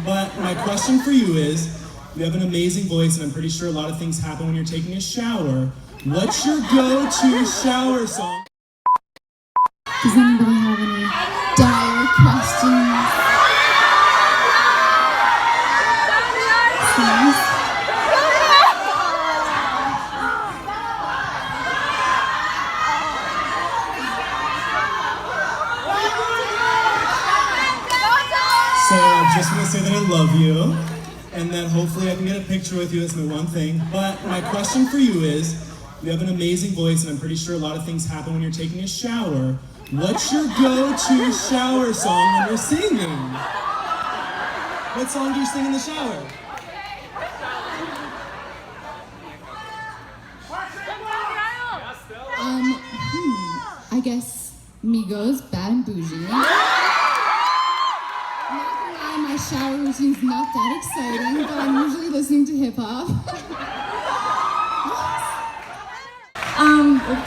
But my question for you is, you have an amazing voice, and I'm pretty sure a lot of things happen when you're taking a shower. What's your go-to shower song? Does anybody have any dire questions? So I just want to say that I love you, and that hopefully I can get a picture with you. That's my one thing. But my question for you is, you have an amazing voice, and I'm pretty sure a lot of things happen when you're taking a shower. What's your go-to shower song when you're singing? What song do you sing in the shower? I guess Migos, Bad and Bougie. Not gonna lie, my shower routine's not that exciting, but I'm usually listening to hip hop.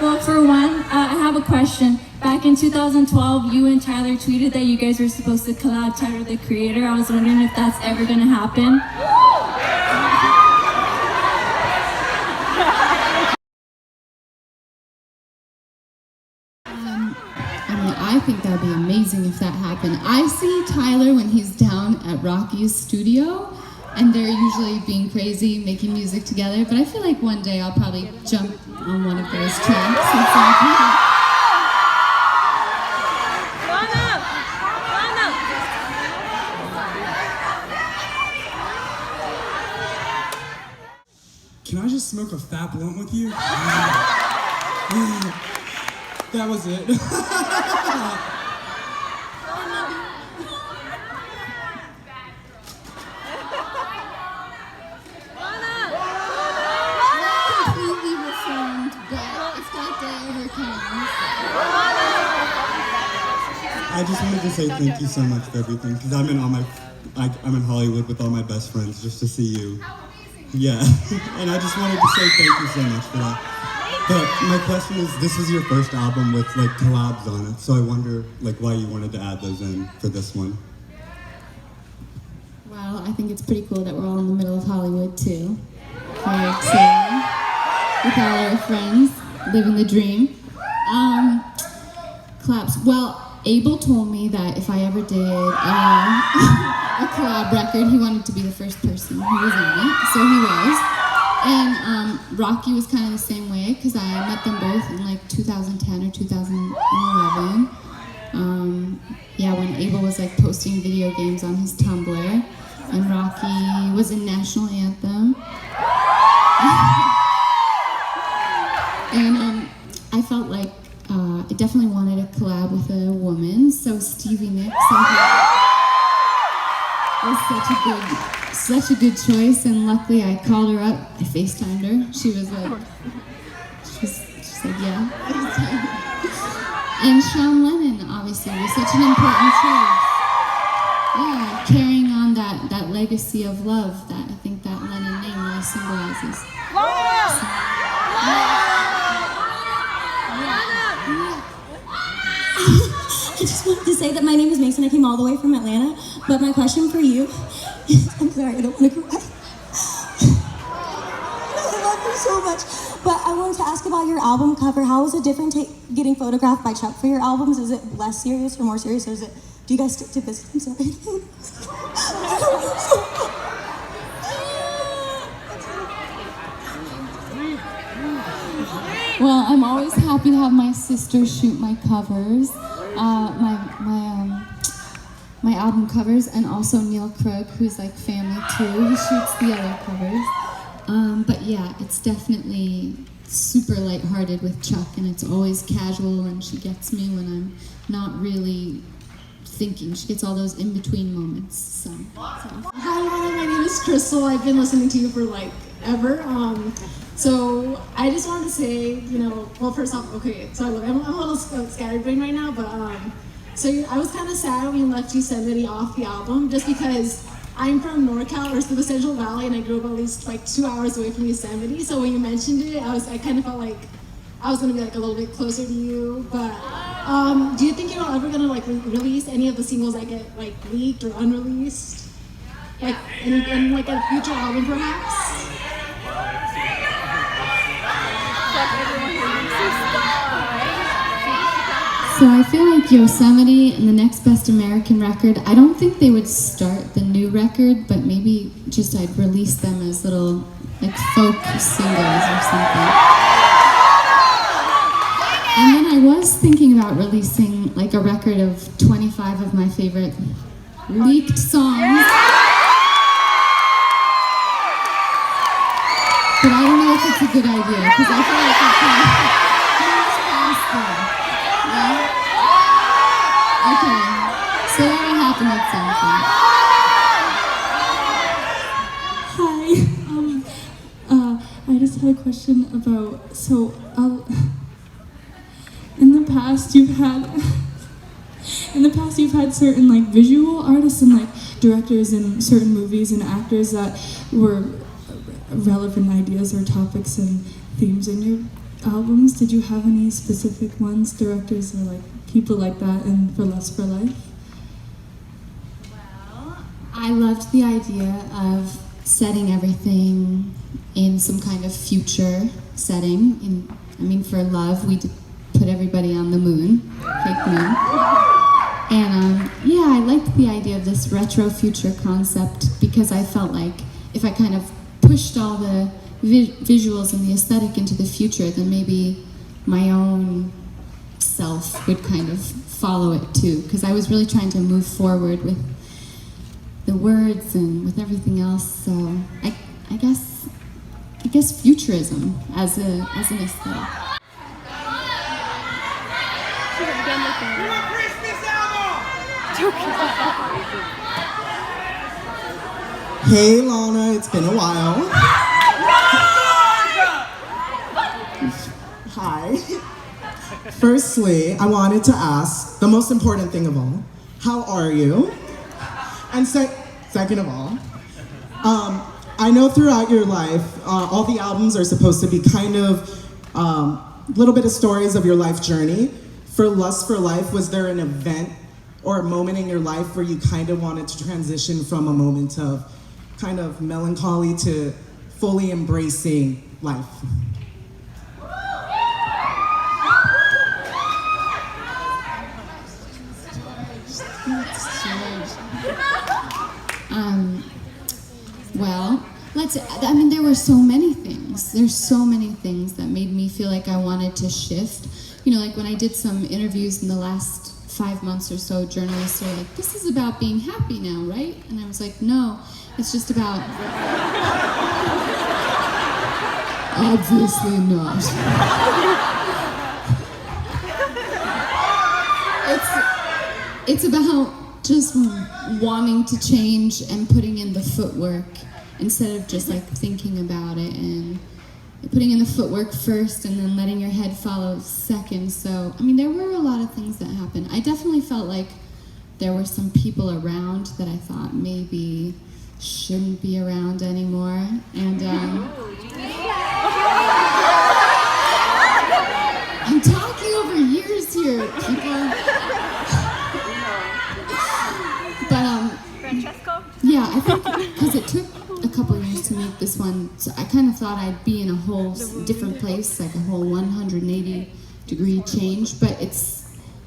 Well, for one, I have a question. Back in 2012, you and Tyler tweeted that you guys were supposed to collab Tyler, the Creator. I was wondering if that's ever gonna happen. I think that'd be amazing if that happened. I see Tyler when he's down at Rocky's studio, and they're usually being crazy, making music together, but I feel like one day I'll probably jump on one of those tracks and sing. Can I just smoke a fat blunt with you? That was it. Completely reformed, but if that day ever comes. I just wanted to say thank you so much for everything, because I'm in Hollywood with all my best friends just to see you. Yeah, and I just wanted to say thank you so much for that. But my question is, this is your first album with like collabs on it, so I wonder like why you wanted to add those in for this one. Well, I think it's pretty cool that we're all in the middle of Hollywood too. Very exciting. With all our friends, living the dream. Collabs. Well, Abel told me that if I ever did a collab record, he wanted to be the first person who was on it, so he was. And Rocky was kind of the same way, because I met them both in like 2010 or 2011. Yeah, when Abel was like posting video games on his Tumblr, and Rocky was in National Anthem. And I felt like I definitely wanted to collab with a woman, so Stevie Nicks was such a good choice, and luckily I called her up, I FaceTimed her, she said yeah. And Sean Lennon obviously was such an important choice. Yeah, carrying on that legacy of love that I think that Lennon name really symbolizes. I just wanted to say that my name is Mason. I came all the way from Atlanta, but my question for you is, I'm sorry, I don't want to cry. I love you so much, but I wanted to ask about your album cover. How is it different getting photographed by Chuck for your albums? Is it less serious or more serious, or do you guys stick to business? I'm sorry. Well, I'm always happy to have my sister shoot my covers, my album covers, and also Neil Krug, who's like family too. He shoots the other covers. But yeah, it's definitely super lighthearted with Chuck, and it's always casual, and she gets me when I'm not really thinking. She gets all those in-between moments. So. Hi, Lana. My name is Crystal. I've been listening to you for like ever. So I just wanted to say, well, first off, okay, so I'm a little scatterbrained right now, but so I was kind of sad when you left Yosemite off the album, just because I'm from NorCal, or the Central Valley, and I grew up at least like 2 hours away from Yosemite. So when you mentioned it, I kind of felt like I was gonna be like a little bit closer to you. But do you think you're ever gonna like release any of the singles that get like leaked or unreleased? like in like a future album perhaps? So I feel like Yosemite and the Next Best American record, I don't think they would start the new record, but maybe just I'd release them as little like folk singles or something. And then I was thinking about releasing like a record of 25 of my favorite leaked songs. But I don't know if it's a good idea, because I feel like it's moves past there. Yeah? Okay, so that'll happen at some point. Hi. I just had a question about, in the past you've had certain like visual artists and like directors in certain movies and actors that were relevant ideas or topics and themes in your albums. Did you have any specific ones, directors or like people like that in For Lust for Life? Well, I loved the idea of setting everything in some kind of future setting. For Love, we did put everybody on the moon, fake moon. And I liked the idea of this retro future concept because I felt like if I kind of pushed all the visuals and the aesthetic into the future, then maybe my own self would kind of follow it too. Because I was really trying to move forward with the words and with everything else. So I guess futurism as an aesthetic. Hey Lana, it's been a while. Hi. Firstly, I wanted to ask the most important thing of all, how are you? And second of all, I know throughout your life, all the albums are supposed to be kind of a little bit of stories of your life journey. For Lust for Life, was there an event or a moment in your life where you kind of wanted to transition from a moment of kind of melancholy to fully embracing life? There were so many things. There's so many things that made me feel like I wanted to shift. Like when I did some interviews in the last 5 months or so, journalists are like, this is about being happy now, right? And I was like, no, it's just about... Obviously not. It's about just wanting to change and putting in the footwork instead of just like thinking about it and putting in the footwork first and then letting your head follow second. So, there were a lot of things that happened. I definitely felt like there were some people around that I thought maybe shouldn't be around anymore. And I'm talking over years here, people. But yeah, I think because it took a couple years to make this one, so I kind of thought I'd be in a whole different place, like a whole 180-degree change, but it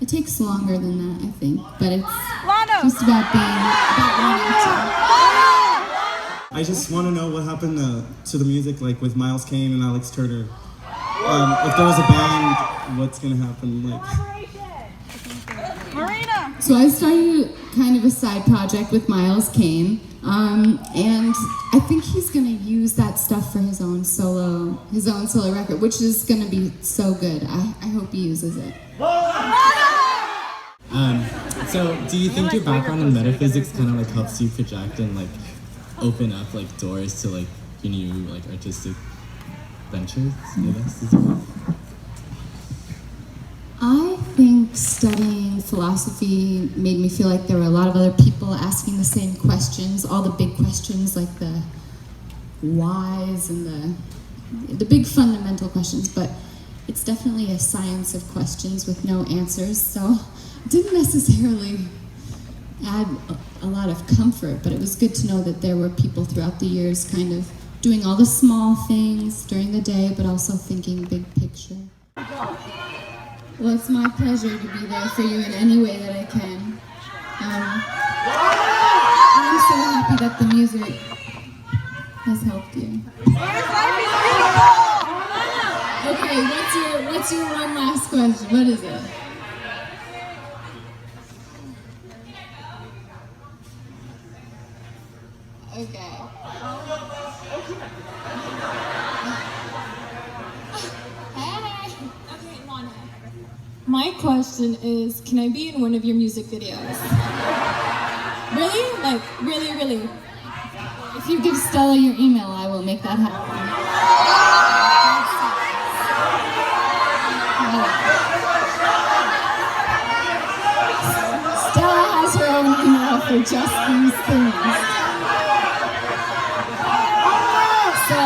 takes longer than that, I think. But it's just about wanting to. I just want to know what happened to the music, like with Miles Kane and Alex Turner. If there was a band, what's gonna happen? So I started kind of a side project with Miles Kane, and I think he's gonna use that stuff for his own solo record, which is gonna be so good. I hope he uses it. So do you think your background in metaphysics kind of like helps you project and like open up like doors to like your new like artistic ventures, I guess? I think studying philosophy made me feel like there were a lot of other people asking the same questions, all the big questions like the whys and the big fundamental questions, but it's definitely a science of questions with no answers, so it didn't necessarily add a lot of comfort, but it was good to know that there were people throughout the years kind of doing all the small things during the day, but also thinking big picture. Well, it's my pleasure to be there for you in any way that I can. I'm so happy that the music has helped you. Okay, what's your one last question? What is it? Okay. My question is, can I be in one of your music videos? Really? Like, really, really? If you give Stella your email, I will make that happen. Stella has her own email for just these things. So,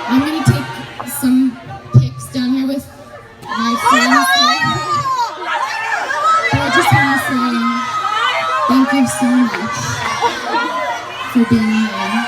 I'm gonna take some pics down here with my friends. But I just want to say thank you so much for being here.